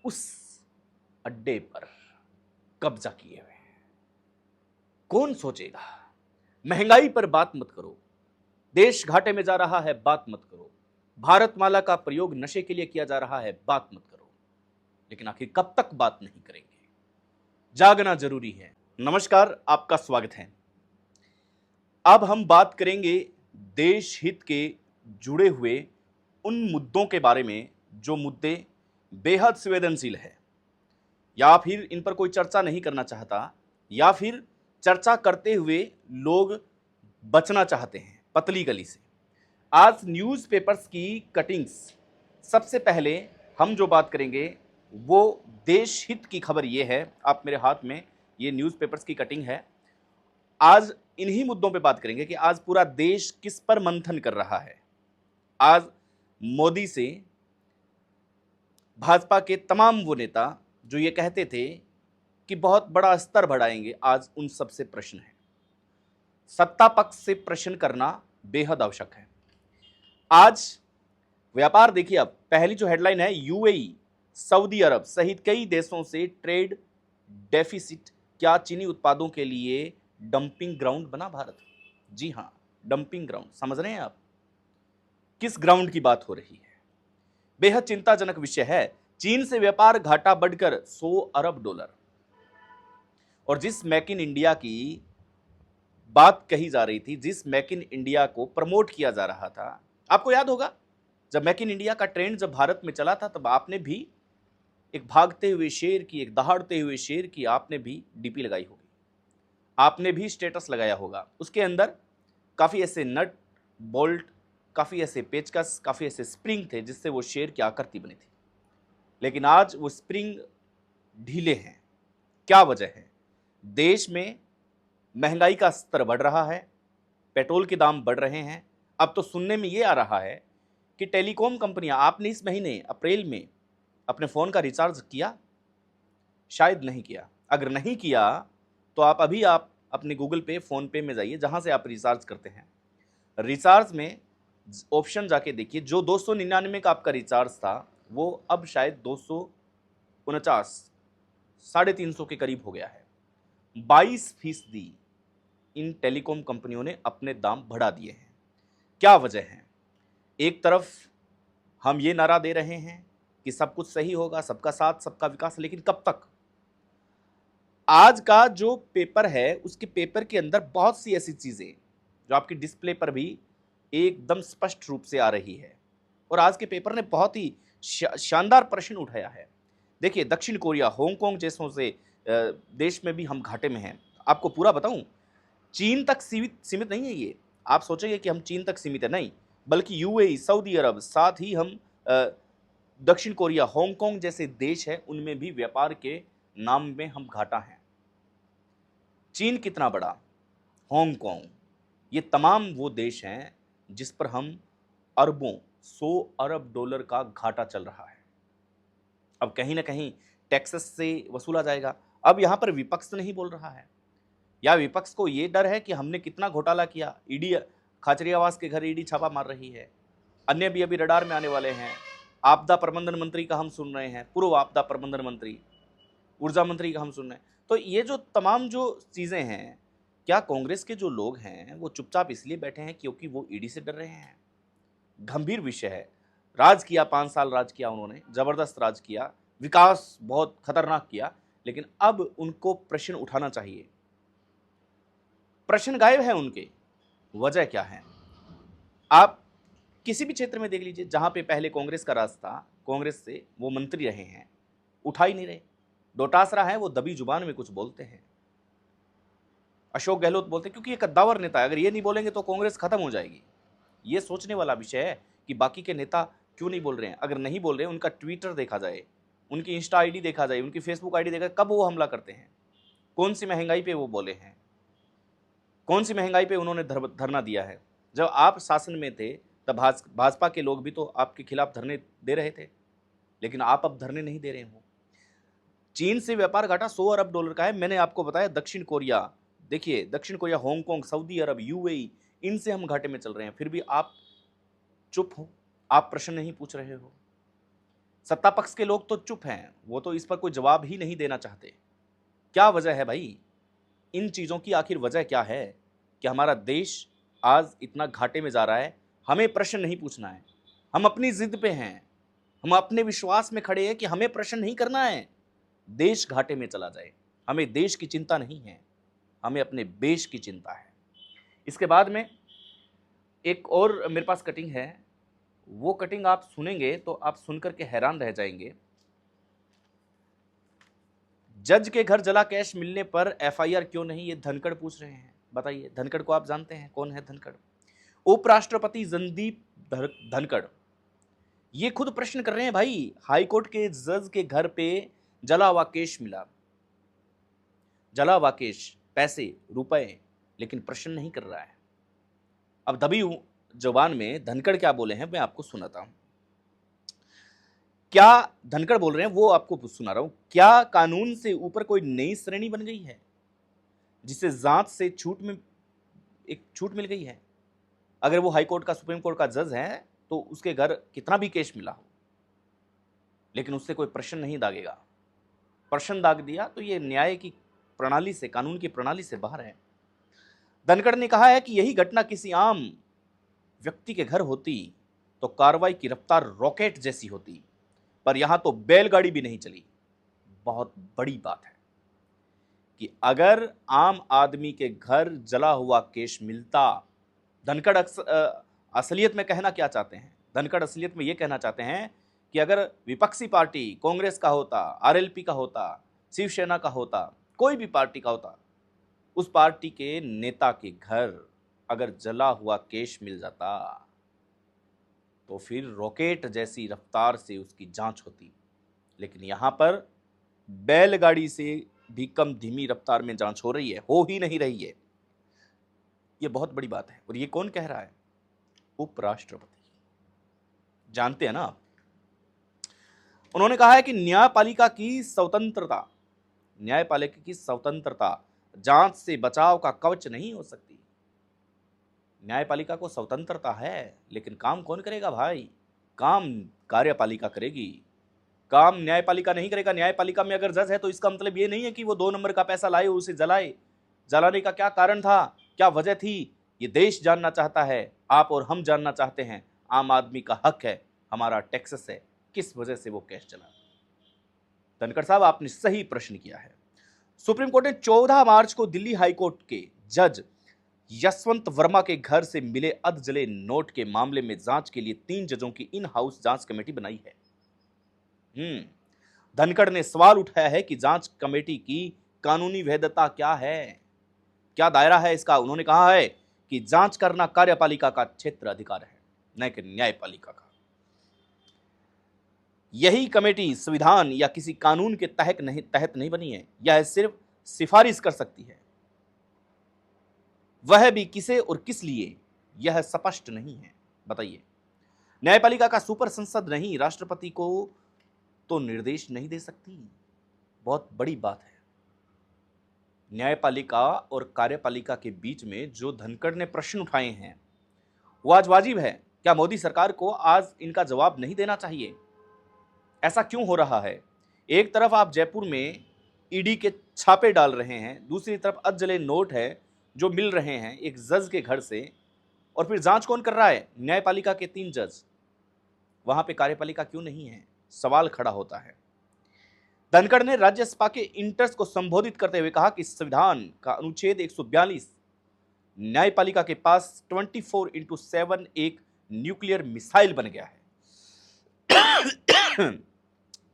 उस अड्डे पर कब्जा किए हुए हैं। कौन सोचेगा? महंगाई पर बात मत करो, देश घाटे में जा रहा है, बात मत करो। भारतमाला का प्रयोग नशे के लिए किया जा रहा है, बात मत करो। लेकिन आखिर कब तक बात नहीं करेंगे? जागना जरूरी है। नमस्कार, आपका स्वागत है। अब हम बात करेंगे देश हित के जुड़े हुए उन मुद्दों के बारे में जो मुद्दे बेहद संवेदनशील है, या फिर इन पर कोई चर्चा नहीं करना चाहता, या फिर चर्चा करते हुए लोग बचना चाहते हैं पतली गली से। आज न्यूज़पेपर्स की कटिंग्स, सबसे पहले हम जो बात करेंगे वो देश हित की खबर ये है। आप मेरे हाथ में ये न्यूज़पेपर्स की कटिंग है। आज इन्हीं मुद्दों पे बात करेंगे कि आज पूरा देश किस पर मंथन कर रहा है। आज मोदी से भाजपा के तमाम वो नेता जो ये कहते थे कि बहुत बड़ा स्तर बढ़ाएंगे, आज उन सब से प्रश्न है। सत्ता पक्ष से प्रश्न करना बेहद आवश्यक है। आज व्यापार देखिए, अब पहली जो हेडलाइन है, यूएई सऊदी अरब सहित कई देशों से ट्रेड डेफिसिट, क्या चीनी उत्पादों के लिए डंपिंग ग्राउंड बना भारत? जी हां, डंपिंग ग्राउंड। समझ रहे हैं आप किस ग्राउंड की बात हो रही है? बेहद चिंताजनक विषय है। चीन से व्यापार घाटा बढ़कर $100 अरब। और जिस मेक इन इंडिया की बात कही जा रही थी, जिस मेक इन इंडिया को प्रमोट किया जा रहा था, आपको याद होगा जब मेक इन इंडिया का ट्रेंड जब भारत में चला था, तब आपने भी एक भागते हुए शेर की, एक दहाड़ते हुए शेर की आपने भी डीपी लगाई होगी, आपने भी स्टेटस लगाया होगा। उसके अंदर काफी ऐसे नट बोल्ट, काफी ऐसे पेचकस, काफी ऐसे स्प्रिंग थे जिससे वो शेर की आकृति बनी थी। लेकिन आज वो स्प्रिंग ढीले हैं। क्या वजह है? देश में महंगाई का स्तर बढ़ रहा है, पेट्रोल के दाम बढ़ रहे हैं। अब तो सुनने में ये आ रहा है कि टेलीकॉम कंपनियां, आपने इस महीने अप्रैल में अपने फ़ोन का रिचार्ज किया? शायद नहीं किया। अगर नहीं किया तो आप अपने गूगल पे, फ़ोन पे में जाइए, जहां से आप रिचार्ज करते हैं। रिचार्ज में ऑप्शन जाके देखिए, जो 299 का आपका रिचार्ज था वो अब शायद 249, 350 के करीब हो गया है। 22% इन टेलीकॉम कंपनियों ने अपने दाम बढ़ा दिए हैं। क्या वजह है? एक तरफ हम ये नारा दे रहे हैं कि सब कुछ सही होगा, सबका साथ सबका विकास, लेकिन कब तक? आज का जो पेपर है, उसके पेपर के अंदर बहुत सी ऐसी चीजें जो आपकी डिस्प्ले पर भी एकदम स्पष्ट रूप से आ रही है। और आज के पेपर ने बहुत ही शानदार प्रश्न उठाया है। देखिए, दक्षिण कोरिया, हांगकांग जैसों से देश में भी हम घाटे में हैं। आपको पूरा बताऊं, चीन तक सीमित नहीं है ये। आप सोचेंगे कि हम चीन तक सीमित है, नहीं, बल्कि यूएई, सऊदी अरब, साथ ही हम दक्षिण कोरिया, हांगकांग जैसे देश है, उनमें भी व्यापार के नाम में हम घाटा हैं। चीन कितना बड़ा, हांगकांग, ये तमाम वो देश हैं जिस पर हम अरबों, $100 अरब का घाटा चल रहा है। अब कहीं ना कहीं टैक्सेस से वसूला जाएगा। अब यहां पर विपक्ष नहीं बोल रहा है, या विपक्ष को यह डर है कि हमने कितना घोटाला किया। ईडी, खाचरियावास के घर ईडी छापा मार रही है। अन्य भी अभी रडार में आने वाले हैं। आपदा प्रबंधन मंत्री का हम सुन रहे हैं, पूर्व आपदा प्रबंधन मंत्री, ऊर्जा मंत्री का हम सुन रहे हैं। तो ये जो तमाम जो चीजें हैं, क्या कांग्रेस के जो लोग हैं वो चुपचाप इसलिए बैठे हैं क्योंकि वो ईडी से डर रहे हैं? गंभीर विषय है। राज किया, 5 साल राज किया उन्होंने, जबरदस्त राज किया, विकास बहुत खतरनाक किया, लेकिन अब उनको प्रश्न उठाना चाहिए। प्रश्न गायब है उनके। वजह क्या है? आप किसी भी क्षेत्र में देख लीजिए, जहां पे पहले कांग्रेस का राज था, कांग्रेस से वो मंत्री रहे हैं, उठा ही नहीं रहे। डोटासरा है, वो दबी जुबान में कुछ बोलते हैं। अशोक गहलोत बोलते हैं क्योंकि ये कद्दावर नेता है, अगर ये नहीं बोलेंगे तो कांग्रेस खत्म हो जाएगी। ये सोचने वाला विषय है कि बाकी के नेता क्यों नहीं बोल रहे हैं। अगर नहीं बोल रहे हैं, उनका ट्विटर देखा जाए, उनकी इंस्टा आईडी देखा जाए, उनकी फेसबुक आईडी देखा, कब वो हमला करते हैं, कौन सी महंगाई पे वो बोले हैं, कौन सी महंगाई पे उन्होंने धरना दिया है। जब आप शासन में थे तब भाजपा के लोग भी तो आपके खिलाफ धरने दे रहे थे, लेकिन आप अब धरने नहीं दे रहे हो। चीन से व्यापार घाटा $100 अरब का है। मैंने आपको बताया दक्षिण कोरिया, देखिए दक्षिण कोरिया, हांगकांग, सऊदी अरब, यूएई, इनसे हम घाटे में चल रहे हैं, फिर भी आप चुप हो, आप प्रश्न नहीं पूछ रहे हो। सत्ता पक्ष के लोग तो चुप हैं, वो तो इस पर कोई जवाब ही नहीं देना चाहते। क्या वजह है भाई? इन चीज़ों की आखिर वजह क्या है कि हमारा देश आज इतना घाटे में जा रहा है? हमें प्रश्न नहीं पूछना है, हम अपनी जिद पे हैं, हम अपने विश्वास में खड़े हैं कि हमें प्रश्न नहीं करना है। देश घाटे में चला जाए, हमें देश की चिंता नहीं है, हमें अपने देश की चिंता है। इसके बाद में एक और मेरे पास कटिंग है, वो कटिंग आप सुनेंगे तो आप सुनकर के हैरान रह जाएंगे। जज के घर जला कैश मिलने पर एफआईआर क्यों नहीं, ये धनखड़ पूछ रहे हैं। बताइए, धनखड़ को आप जानते हैं, कौन है धनखड़? उपराष्ट्रपति जगदीप धनखड़ ये खुद प्रश्न कर रहे हैं भाई। हाईकोर्ट के जज के घर पे जला हुआ कैश मिला, जला हुआ कैश, पैसे, रुपए, लेकिन प्रश्न नहीं कर रहा है। अब दबी जुबान में धनखड़ क्या बोले हैं मैं आपको सुनाता हूं। क्या धनखड़ बोल रहे हैं वो आपको सुना रहा हूं। क्या कानून से ऊपर कोई नई श्रेणी बन गई है जिसे जांच से छूट में एक छूट मिल गई है? अगर वो हाई कोर्ट का, सुप्रीम कोर्ट का जज है तो उसके घर कितना भी केस मिला हो, लेकिन उससे कोई प्रश्न नहीं दागेगा। प्रश्न दाग दिया तो ये न्याय की प्रणाली से, कानून की प्रणाली से बाहर है। धनखड़ ने कहा है कि यही घटना किसी आम व्यक्ति के घर होती तो कार्रवाई की रफ्तार रॉकेट जैसी होती, पर यहां तो बैलगाड़ी भी नहीं चली। बहुत बड़ी बात है कि अगर आम आदमी के घर जला हुआ केश मिलता, धनखड़ असलियत में कहना क्या चाहते हैं? धनखड़ असलियत में यह कहना चाहते हैं कि अगर विपक्षी पार्टी कांग्रेस का होता, आरएलपी का होता, शिवसेना का होता, कोई भी पार्टी का होता, उस पार्टी के नेता के घर अगर जला हुआ केश मिल जाता तो फिर रॉकेट जैसी रफ्तार से उसकी जांच होती। लेकिन यहां पर बैलगाड़ी से भी कम धीमी रफ्तार में जांच हो रही है, हो ही नहीं रही है। यह बहुत बड़ी बात है। और ये कौन कह रहा है? उपराष्ट्रपति। जानते हैं ना आप? उन्होंने कहा है कि न्यायपालिका की स्वतंत्रता, न्यायपालिका की स्वतंत्रता जांच से बचाव का कवच नहीं हो सकती। न्यायपालिका को स्वतंत्रता है, लेकिन काम कौन करेगा भाई? काम कार्यपालिका करेगी, काम न्यायपालिका नहीं करेगा। न्यायपालिका में अगर जज है तो इसका मतलब ये नहीं है कि वो 2 नंबर का पैसा लाए उसे जलाए। जलाने का क्या कारण था, क्या वजह थी, ये देश जानना चाहता है, आप और हम जानना चाहते हैं। आम आदमी का हक है, हमारा टैक्सेस है, किस वजह से वो कैश चला। धनखड़ साहब, आपने सही प्रश्न किया है। सुप्रीम कोर्ट ने 14 मार्च को दिल्ली हाई कोर्ट के जज यशवंत वर्मा के घर से मिले अधजले नोट के मामले में जांच के लिए 3 जजों की इन हाउस जांच कमेटी बनाई है। धनखड़ ने सवाल उठाया है कि जांच कमेटी की कानूनी वैधता क्या है, क्या दायरा है इसका। उन्होंने कहा है कि जांच करना कार्यपालिका का क्षेत्र अधिकार है, न कि न्यायपालिका का। यही कमेटी संविधान या किसी कानून के तहत नहीं बनी है, यह सिर्फ सिफारिश कर सकती है। वह भी किसे और किस लिए, यह स्पष्ट नहीं है। बताइए, न्यायपालिका का सुपर संसद नहीं, राष्ट्रपति को तो निर्देश नहीं दे सकती। बहुत बड़ी बात है। न्यायपालिका और कार्यपालिका के बीच में जो धनखड़ ने प्रश्न उठाए हैं वो आज वाजिब है। क्या मोदी सरकार को आज इनका जवाब नहीं देना चाहिए? ऐसा क्यों हो रहा है? एक तरफ आप जयपुर में ईडी के छापे डाल रहे हैं, दूसरी तरफ अधजले नोट है जो मिल रहे हैं एक जज के घर से, और फिर जांच कौन कर रहा है? न्यायपालिका के 3 जज। वहां पे कार्यपालिका क्यों नहीं है? सवाल खड़ा होता है। धनखड़ ने राज्यसभा के इंटर्स को संबोधित करते हुए कहा कि संविधान का अनुच्छेद 142 न्यायपालिका के पास 24/7 एक न्यूक्लियर मिसाइल बन गया है।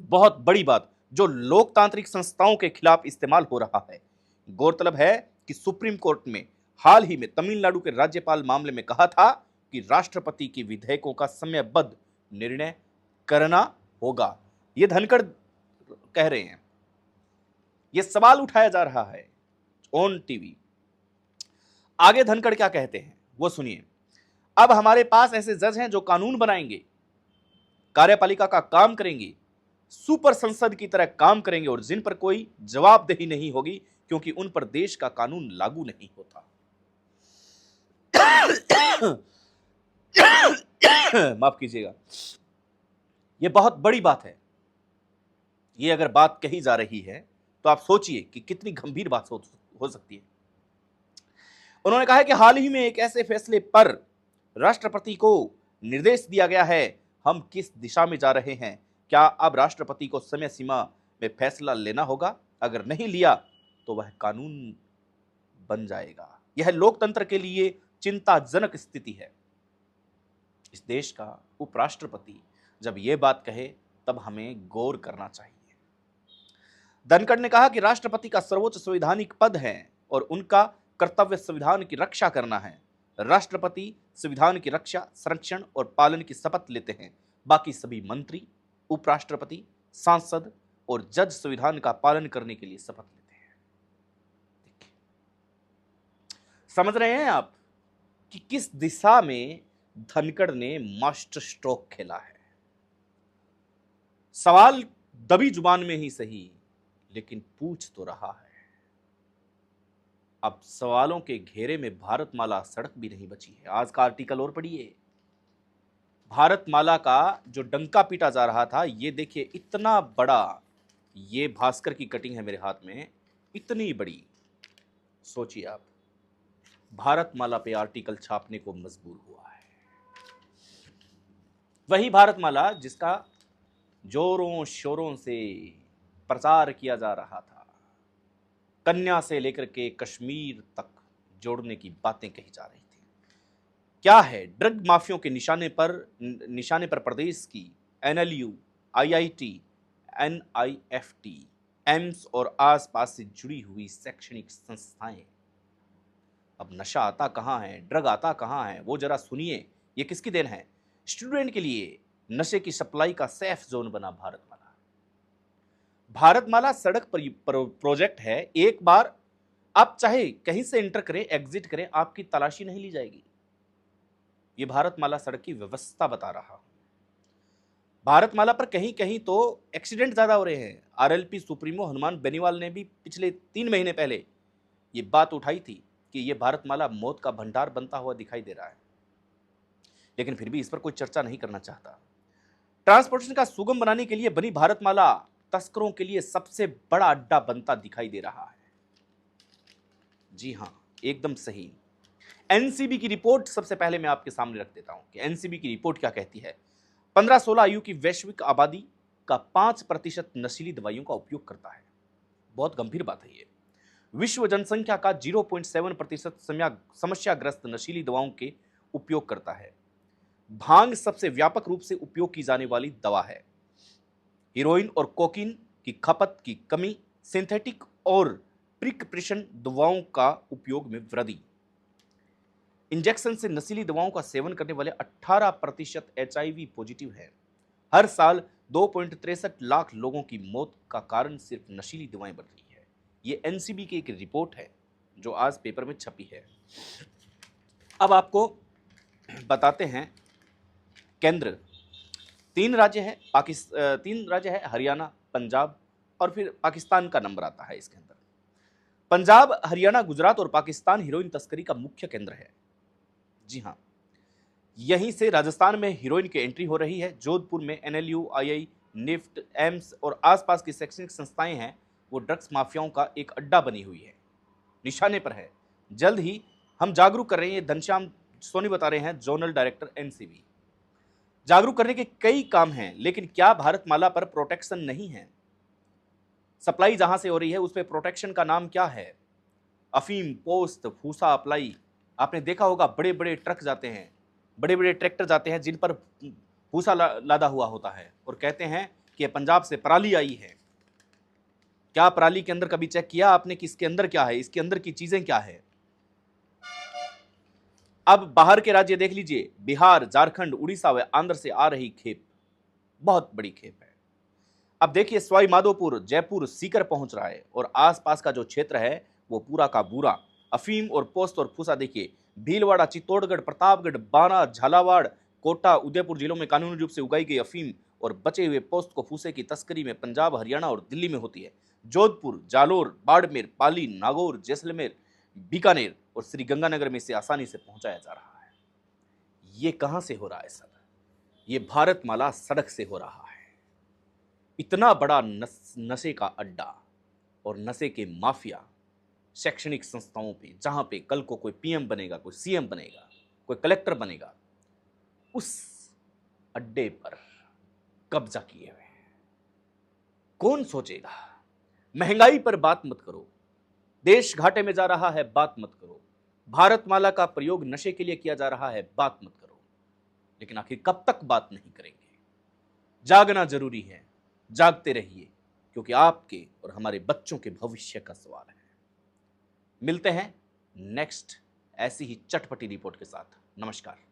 बहुत बड़ी बात जो लोकतांत्रिक संस्थाओं के खिलाफ इस्तेमाल हो रहा है। गौरतलब है कि सुप्रीम कोर्ट ने हाल ही में तमिलनाडु के राज्यपाल मामले में कहा था कि राष्ट्रपति की विधेयकों का समयबद्ध निर्णय करना होगा। यह धनखड़ कह रहे हैं, यह सवाल उठाया जा रहा है ऑन टीवी। आगे धनखड़ क्या कहते हैं वो सुनिए। अब हमारे पास ऐसे जज हैं जो कानून बनाएंगे, कार्यपालिका का काम करेंगे, सुपर संसद की तरह काम करेंगे, और जिन पर कोई जवाबदेही नहीं होगी क्योंकि उन पर देश का कानून लागू नहीं होता। माफ कीजिएगा, यह बहुत बड़ी बात है। ये अगर बात कही जा रही है तो आप सोचिए कि कितनी गंभीर बात हो सकती है। उन्होंने कहा है कि हाल ही में एक ऐसे फैसले पर राष्ट्रपति को निर्देश दिया गया है। हम किस दिशा में जा रहे हैं? क्या अब राष्ट्रपति को समय सीमा में फैसला लेना होगा? अगर नहीं लिया तो वह कानून बन जाएगा। यह लोकतंत्र के लिए चिंताजनक स्थिति है। इस देश का उपराष्ट्रपति जब यह बात कहे तब हमें गौर करना चाहिए। धनखड़ ने कहा कि राष्ट्रपति का सर्वोच्च संवैधानिक पद है और उनका कर्तव्य संविधान की रक्षा करना है। राष्ट्रपति संविधान की रक्षा, संरक्षण और पालन की शपथ लेते हैं। बाकी सभी मंत्री, उपराष्ट्रपति, सांसद और जज संविधान का पालन करने के लिए शपथ लेते हैं। समझ रहे हैं आप कि किस दिशा में धनखड़ ने मास्टर स्ट्रोक खेला है? सवाल दबी जुबान में ही सही, लेकिन पूछ तो रहा है। अब सवालों के घेरे में भारतमाला सड़क भी नहीं बची है। आज का आर्टिकल और पढ़िए। भारतमाला का जो डंका पीटा जा रहा था, ये देखिए इतना बड़ा, ये भास्कर की कटिंग है मेरे हाथ में, इतनी बड़ी। सोचिए आप, भारतमाला पे आर्टिकल छापने को मजबूर हुआ है। वही भारतमाला जिसका जोरों शोरों से प्रचार किया जा रहा था, कन्या से लेकर के कश्मीर तक जोड़ने की बातें कही जा रही थी। क्या है? ड्रग माफियों के निशाने पर प्रदेश की एनएलयू, आईआईटी, एनआईएफटी, एम्स और आसपास से जुड़ी हुई शैक्षणिक संस्थाएं। अब नशा आता कहां है, ड्रग आता कहां है, वो जरा सुनिए। ये किसकी देन है? स्टूडेंट के लिए नशे की सप्लाई का सेफ जोन बना भारतमाला। भारतमाला सड़क प्रोजेक्ट है। एक बार आप चाहे कहीं से एंटर करें, एग्जिट करें, आपकी तलाशी नहीं ली जाएगी। ये भारतमाला सड़क की व्यवस्था बता रहा हूं। भारतमाला पर कहीं कहीं तो एक्सीडेंट ज्यादा हो रहे हैं। आरएलपी सुप्रीमो हनुमान बेनीवाल ने भी पिछले 3 महीने पहले ये बात उठाई थी कि ये भारतमाला मौत का भंडार बनता हुआ दिखाई दे रहा है, लेकिन फिर भी इस पर कोई चर्चा नहीं करना चाहता। ट्रांसपोर्टेशन का सुगम बनाने के लिए बनी भारतमाला तस्करों के लिए सबसे बड़ा अड्डा बनता दिखाई दे रहा है। जी हां, एकदम सही। एनसीबी की रिपोर्ट सबसे पहले मैं आपके सामने रख देता हूं कि एनसीबी की रिपोर्ट क्या कहती है। 15-16 आयु की वैश्विक आबादी का 5% नशीली दवाइयों का उपयोग करता है। बहुत गंभीर बात है ये। विश्व जनसंख्या का 0.7% समस्याग्रस्त नशीली दवाओं के उपयोग करता है। भांग सबसे व्यापक रूप से उपयोग की जाने वाली दवा है। हीरोइन और कोकीन की खपत की कमी, सिंथेटिक और प्रिकप्रेशन दवाओं का उपयोग में वृद्धि। इंजेक्शन से नशीली दवाओं का सेवन करने वाले 18% एचआईवी पॉजिटिव हैं। हर साल 2.63 लाख लोगों की मौत का कारण सिर्फ नशीली दवाएं बन रही है। ये एनसीबी की एक रिपोर्ट है जो आज पेपर में छपी है। अब आपको बताते हैं केंद्र। 3 राज्य है, हरियाणा, पंजाब और फिर पाकिस्तान का नंबर आता है इसके अंदर। पंजाब, हरियाणा, गुजरात और पाकिस्तान हीरोइन तस्करी का मुख्य केंद्र है। जी हां, यहीं से राजस्थान में हीरोइन की एंट्री हो रही है। जोधपुर में एनएलयू, आईआई, निफ्ट, एम्स और आसपास की शैक्षणिक संस्थाएं हैं, वो ड्रग्स माफियाओं का एक अड्डा बनी हुई है, निशाने पर है। जल्द ही हम जागरूक कर रहे हैं। घनश्याम सोनी बता रहे हैं, जोनल डायरेक्टर एनसीबी। जागरूक करने के कई काम हैं, लेकिन क्या भारतमाला पर प्रोटेक्शन नहीं है? सप्लाई जहां से हो रही है उस पर प्रोटेक्शन का नाम क्या है? अफीम, पोस्त, फूसा अप्लाई। आपने देखा होगा, बड़े बड़े ट्रक जाते हैं, बड़े बड़े ट्रैक्टर जाते हैं जिन पर फूसा लादा हुआ होता है और कहते हैं कि पंजाब से पराली आई है। क्या पराली के अंदर कभी चेक किया आपने कि इसके अंदर क्या है, इसके अंदर की चीजें क्या है? अब बाहर के राज्य देख लीजिए, बिहार, झारखंड, उड़ीसा व आंध्र से आ रही खेप, बहुत बड़ी खेप है। अब देखिए, सवाई माधोपुर, जयपुर, सीकर पहुंच रहा है और आसपास का जो क्षेत्र है वो पूरा का पूरा अफीम और पोस्त और फूसा। देखिए, भीलवाड़ा, चित्तौड़गढ़, प्रतापगढ़, बाना, झालावाड़, कोटा, उदयपुर जिलों में कानूनी रूप से उगाई गई अफीम और बचे हुए पोस्त को फूसे की तस्करी में पंजाब, हरियाणा और दिल्ली में होती है। जोधपुर, जालोर, बाड़मेर, पाली, नागौर, जैसलमेर, बीकानेर और श्रीगंगानगर में इसे आसानी से पहुंचाया जा रहा है। ये कहां से हो रहा है सर? ये भारतमाला सड़क से हो रहा है। इतना बड़ा नशे का अड्डा और नशे के माफिया शैक्षणिक संस्थाओं पे, जहां पे कल को कोई पीएम बनेगा, कोई सीएम बनेगा, कोई कलेक्टर बनेगा, उस अड्डे पर कब्जा किए हुए हैं। कौन सोचेगा? महंगाई पर बात मत करो, देश घाटे में जा रहा है, बात मत करो, भारतमाला का प्रयोग नशे के लिए किया जा रहा है, बात मत करो। लेकिन आखिर कब तक बात नहीं करेंगे? जागना जरूरी है, जागते रहिए, क्योंकि आपके और हमारे बच्चों के भविष्य का सवाल है। मिलते हैं नेक्स्ट ऐसी ही चटपटी रिपोर्ट के साथ। नमस्कार।